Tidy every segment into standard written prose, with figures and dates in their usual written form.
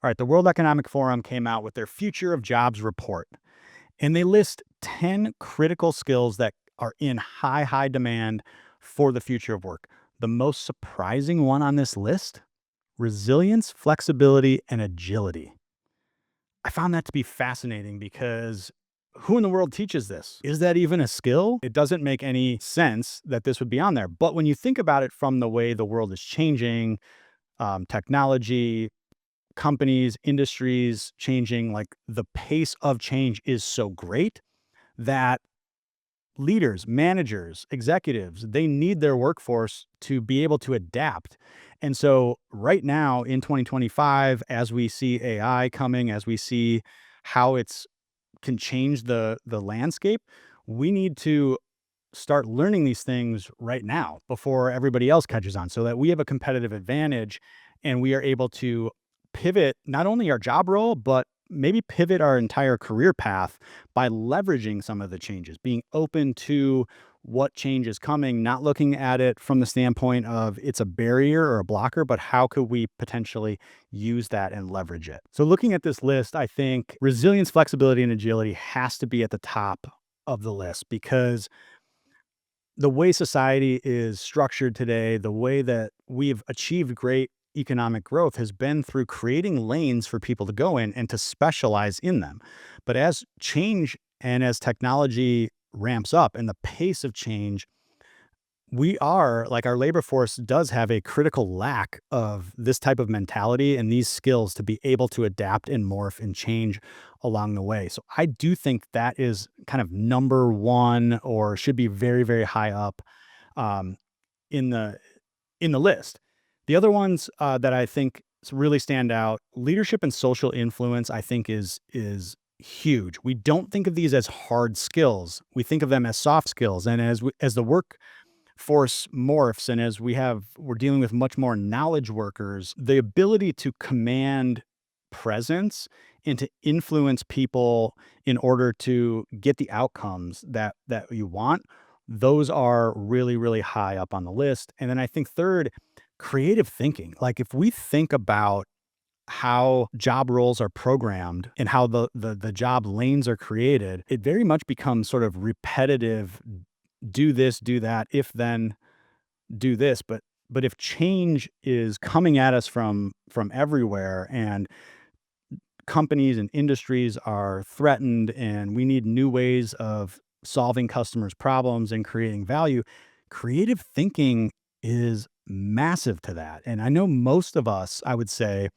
All right, the World Economic Forum came out with their Future of Jobs report, and they list 10 critical skills that are in high demand for the future of work. The most surprising one on this list: resilience, flexibility, and agility. I found that to be fascinating because who in the world teaches this? Is that even a skill? It doesn't make any sense that this would be on there. But when you think about it from the way the world is changing, technology, companies, industries changing, like the pace of change is so great that leaders, managers, executives, they need their workforce to be able to adapt. And so right now in 2025, as we see AI coming, as we see how it's can change the landscape, we need to start learning these things right now before everybody else catches on so that we have a competitive advantage and we are able to pivot not only our job role, but maybe pivot our entire career path by leveraging some of the changes, being open to what change is coming, not looking at it from the standpoint of it's a barrier or a blocker, but how could we potentially use that and leverage it? So, looking at this list, I think resilience, flexibility, and agility has to be at the top of the list because the way society is structured today, the way that we've achieved great economic growth has been through creating lanes for people to go in and to specialize in them. But as change and as technology ramps up and the pace of change, we are like our labor force does have a critical lack of this type of mentality and these skills to be able to adapt and morph and change along the way. So I do think that is kind of number one or should be very high up um, in the list. The other ones that I think really stand out: leadership and social influence. I think is huge. We don't think of these as hard skills. We think of them as soft skills. And as the work force morphs and as we're dealing with much more knowledge workers, the ability to command presence and to influence people in order to get the outcomes that you want, those are really high up on the list. And then I think third, creative thinking. Like if we think about how job roles are programmed and how the job lanes are created, it very much becomes sort of repetitive: do this, do that, if then do this. But if change is coming at us from everywhere and companies and industries are threatened and we need new ways of solving customers' problems and creating value, creative thinking is massive to that. And I know most of us, I would say,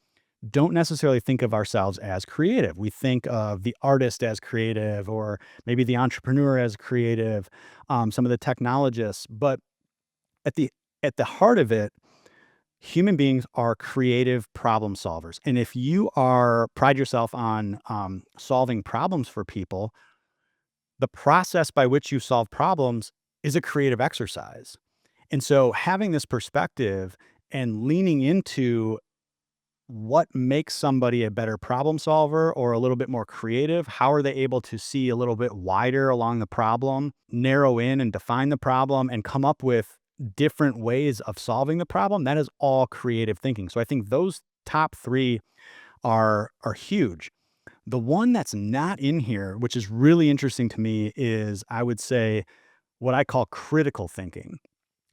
don't necessarily think of ourselves as creative. We think of the artist as creative, or maybe the entrepreneur as creative, some of the technologists. But at the at the heart of it, human beings are creative problem solvers. And if you are pride yourself on solving problems for people, the process by which you solve problems is a creative exercise. And so having this perspective and leaning into what makes somebody a better problem solver or a little bit more creative? How are they able to see a little bit wider along the problem, narrow in and define the problem, and come up with different ways of solving the problem? That is all creative thinking. So I think those top three are huge. The one that's not in here, which is really interesting to me, is I would say what I call critical thinking.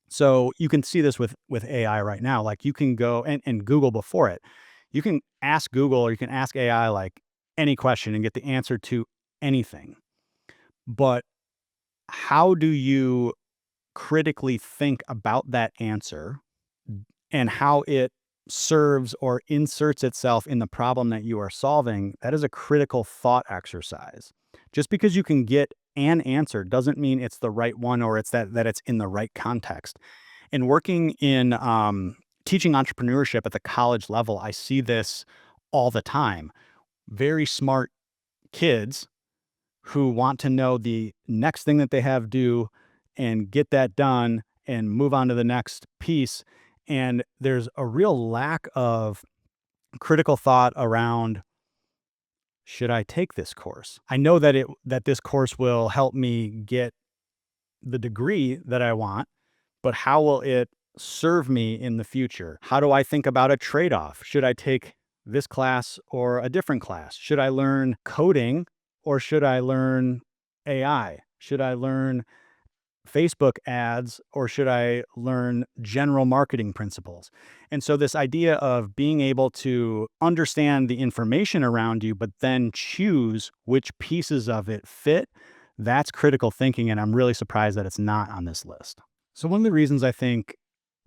So you can see this with AI right now. Like you can go and Google before it. You can ask Google or you can ask AI like any question and get the answer to anything. But how do you critically think about that answer and how it serves or inserts itself in the problem that you are solving? That is a critical thought exercise. Just because you can get an answer doesn't mean it's the right one or it's that it's in the right context. And working in teaching entrepreneurship at the college level, I see this all the time. Very smart kids who want to know the next thing that they have due and get that done and move on to the next piece. And there's a real lack of critical thought around, should I take this course? I know that this course will help me get the degree that I want, but how will it serve me in the future? How do I think about a trade-off? Should I take this class or a different class? Should I learn coding or should I learn AI? Should I learn Facebook ads or should I learn general marketing principles? And so, this idea of being able to understand the information around you, but then choose which pieces of it fit, that's critical thinking. And I'm really surprised that it's not on this list. So, one of the reasons I think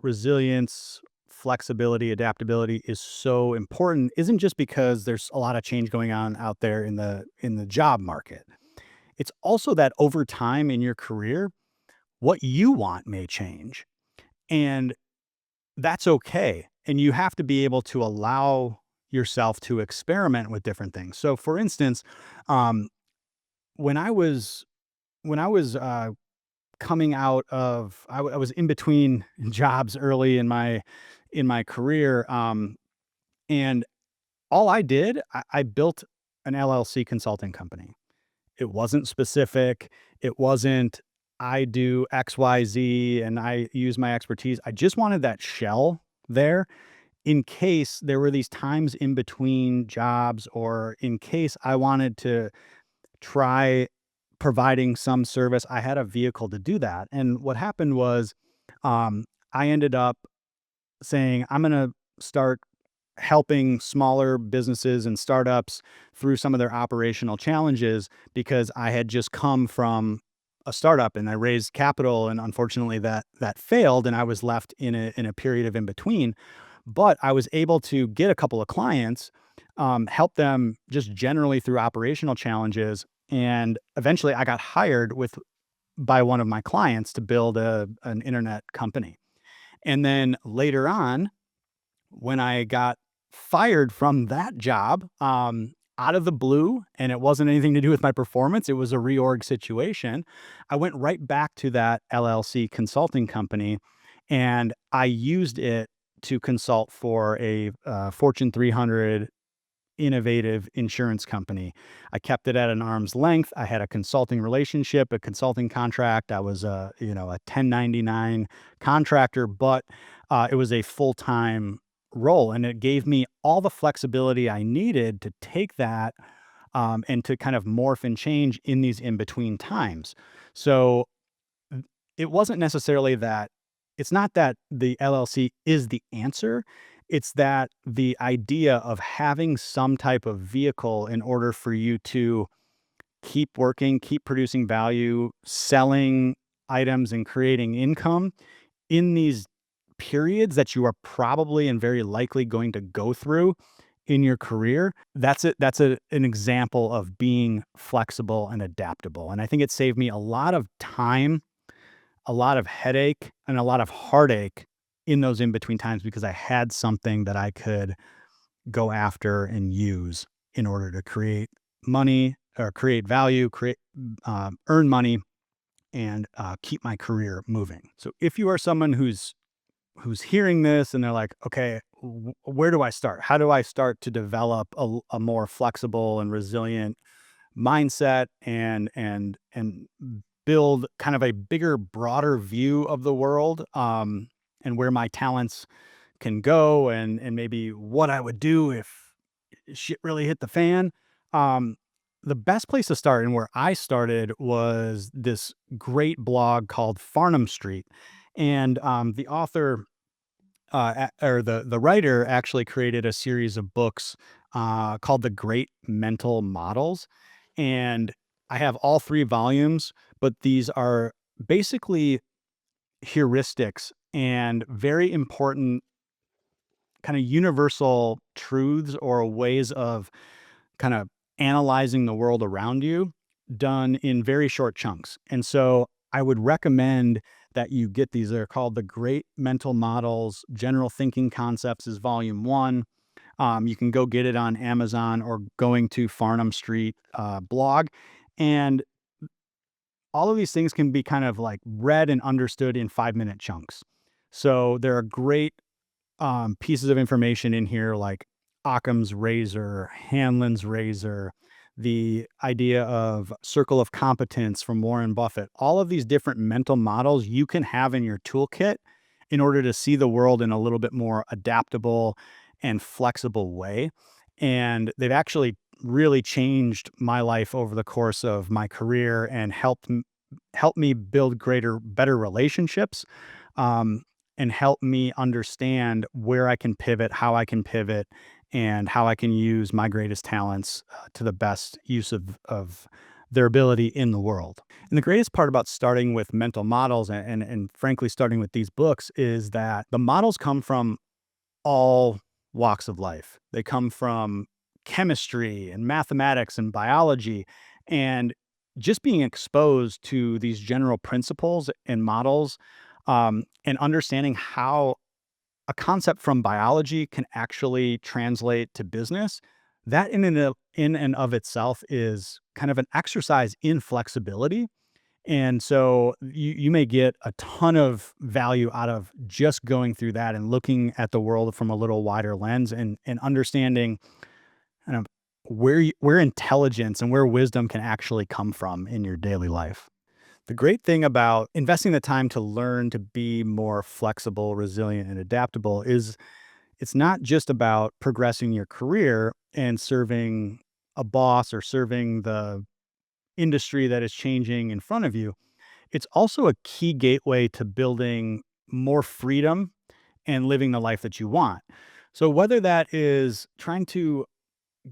resilience, flexibility, adaptability is so important isn't just because there's a lot of change going on out there in the job market. It's also that over time in your career, what you want may change, and that's okay. And you have to be able to allow yourself to experiment with different things. So, for instance, um, when I was when I was coming out of, I was in between jobs early in my career, and all I did, I built an LLC consulting company. It wasn't specific. It wasn't, I do XYZ and I use my expertise. I just wanted that shell there in case there were these times in between jobs or in case I wanted to try providing some service. I had a vehicle to do that. And what happened was, I ended up saying, I'm going to start helping smaller businesses and startups through some of their operational challenges because I had just come from a startup and I raised capital and unfortunately that failed and I was left in a period of in between. But I was able to get a couple of clients, help them just generally through operational challenges, and eventually I got hired with by one of my clients to build an internet company. And then later on, when I got fired from that job, out of the blue, and it wasn't anything to do with my performance, it was a reorg situation. I went right back to that LLC consulting company, and I used it to consult for a Fortune 300 innovative insurance company. I kept it at an arm's length. I had a consulting relationship, a consulting contract. I was a 1099 contractor, but it was a full-time role and it gave me all the flexibility I needed to take that and to kind of morph and change in these in-between times. So it wasn't necessarily that it's not that the LLC is the answer. It's that the idea of having some type of vehicle in order for you to keep working, keep producing value, selling items and creating income in these periods that you are probably and very likely going to go through in your career. An example of being flexible and adaptable. And I think it saved me a lot of time, a lot of headache and a lot of heartache in those in between times because I had something that I could go after and use in order to create money or create value, earn money, and keep my career moving. So if you are someone who's hearing this and they're like, okay, where do I start? How do I start to develop a more flexible and resilient mindset and build kind of a bigger, broader view of the world, and where my talents can go, and maybe what I would do if shit really hit the fan. Um, the best place to start and where I started was this great blog called Farnham Street, and the author or the writer actually created a series of books called The Great Mental Models. And I have all three volumes, but these are basically heuristics and very important kind of universal truths or ways of kind of analyzing the world around you done in very short chunks. And so I would recommend that you get these. They're called The Great Mental Models. General Thinking Concepts is volume one. You can go get it on Amazon or going to Farnham Street blog. And all of these things can be kind of like read and understood in 5-minute chunks. So there are great pieces of information in here like Occam's razor, Hanlon's razor, the idea of circle of competence from Warren Buffett. All of these different mental models you can have in your toolkit in order to see the world in a little bit more adaptable and flexible way. And they've actually really changed my life over the course of my career and helped me build better relationships, um, and help me understand where I can pivot, how I can pivot, and how I can use my greatest talents to the best use of their ability in the world. And the greatest part about starting with mental models and frankly starting with these books is that the models come from all walks of life. They come from chemistry and mathematics and biology. And just being exposed to these general principles and models, and understanding how a concept from biology can actually translate to business, that in and of itself is kind of an exercise in flexibility. And so you may get a ton of value out of just going through that and looking at the world from a little wider lens and understanding kind of where intelligence and where wisdom can actually come from in your daily life. The great thing about investing the time to learn to be more flexible, resilient, and adaptable is it's not just about progressing your career and serving a boss or serving the industry that is changing in front of you. It's also a key gateway to building more freedom and living the life that you want. So, whether that is trying to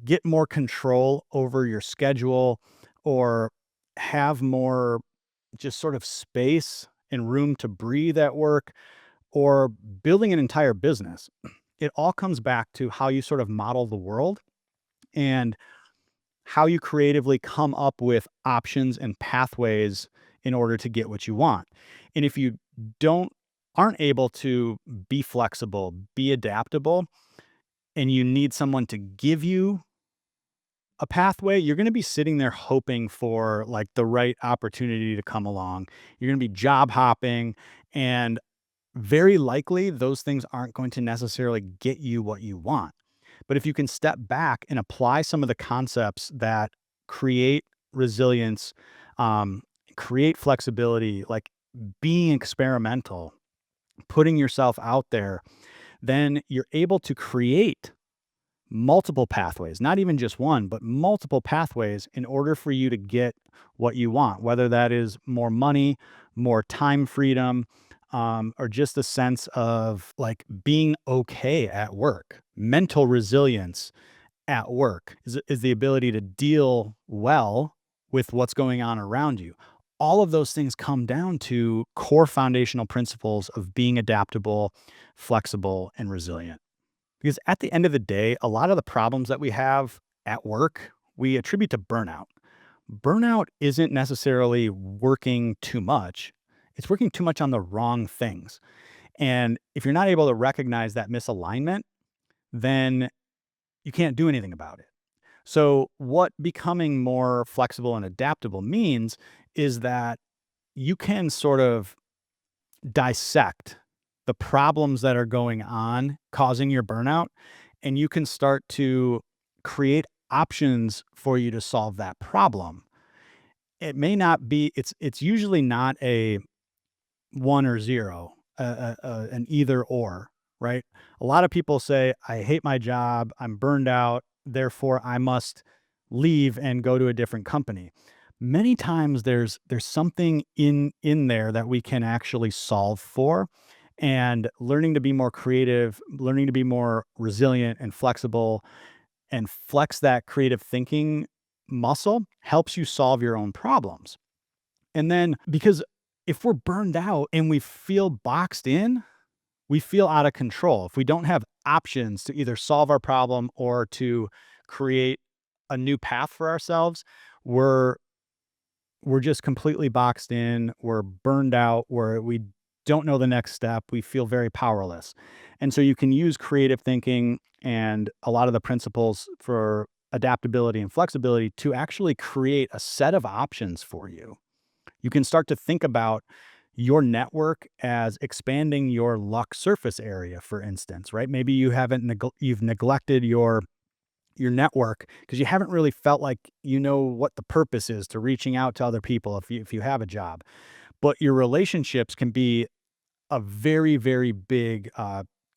get more control over your schedule or have more just sort of space and room to breathe at work or building an entire business, it all comes back to how you sort of model the world and how you creatively come up with options and pathways in order to get what you want. And if you don't aren't able to be flexible, be adaptable, and you need someone to give you a pathway, you're going to be sitting there hoping for like the right opportunity to come along. You're going to be job hopping, and very likely those things aren't going to necessarily get you what you want. But if you can step back and apply some of the concepts that create resilience, um, create flexibility, like being experimental, putting yourself out there, then you're able to create multiple pathways, not even just one, but multiple pathways in order for you to get what you want, whether that is more money, more time freedom, or just a sense of like being okay at work. Mental resilience at work is the ability to deal well with what's going on around you. All of those things come down to core foundational principles of being adaptable, flexible, and resilient. Because at the end of the day, a lot of the problems that we have at work, we attribute to burnout. Burnout isn't necessarily working too much, it's working too much on the wrong things. And if you're not able to recognize that misalignment, then you can't do anything about it. So, what becoming more flexible and adaptable means is that you can sort of dissect the problems that are going on causing your burnout, and you can start to create options for you to solve that problem. It may not be it's usually not a 1 or 0, an either or, right? A lot of people say, "I hate my job, I'm burned out, therefore I must leave and go to a different company." Many times there's something in there that we can actually solve for, and learning to be more creative, learning to be more resilient and flexible and flex that creative thinking muscle helps you solve your own problems. And then because if we're burned out and we feel boxed in, we feel out of control. If we don't have options to either solve our problem or to create a new path for ourselves, we're we're just completely boxed in. We're burned out where we don't know the next step. We feel very powerless. And so you can use creative thinking and a lot of the principles for adaptability and flexibility to actually create a set of options for you. You can start to think about your network as expanding your luck surface area, for instance, right? Maybe you've neglected your network because you haven't really felt like you know what the purpose is to reaching out to other people if you have a job. But your relationships can be a very, very big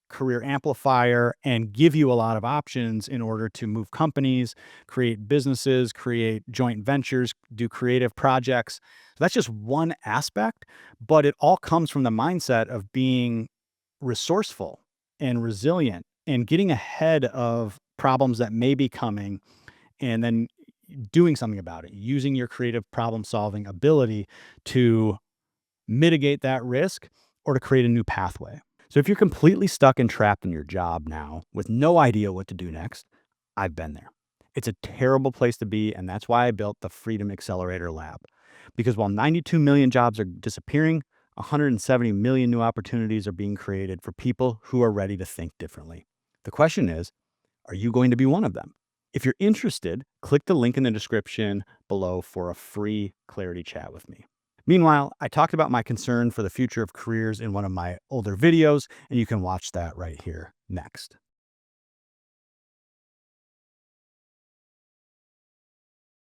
career amplifier and give you a lot of options in order to move companies, create businesses, create joint ventures, do creative projects. So that's just one aspect, but it all comes from the mindset of being resourceful and resilient and getting ahead of problems that may be coming and then doing something about it, using your creative problem solving ability to mitigate that risk or to create a new pathway. So if you're completely stuck and trapped in your job now with no idea what to do next, I've been there. It's a terrible place to be, and that's why I built the Freedom Accelerator Lab. Because while 92 million jobs are disappearing, 170 million new opportunities are being created for people who are ready to think differently. The question is, are you going to be one of them? If you're interested, click the link in the description below for a free clarity chat with me. Meanwhile, I talked about my concern for the future of careers in one of my older videos, and you can watch that right here next.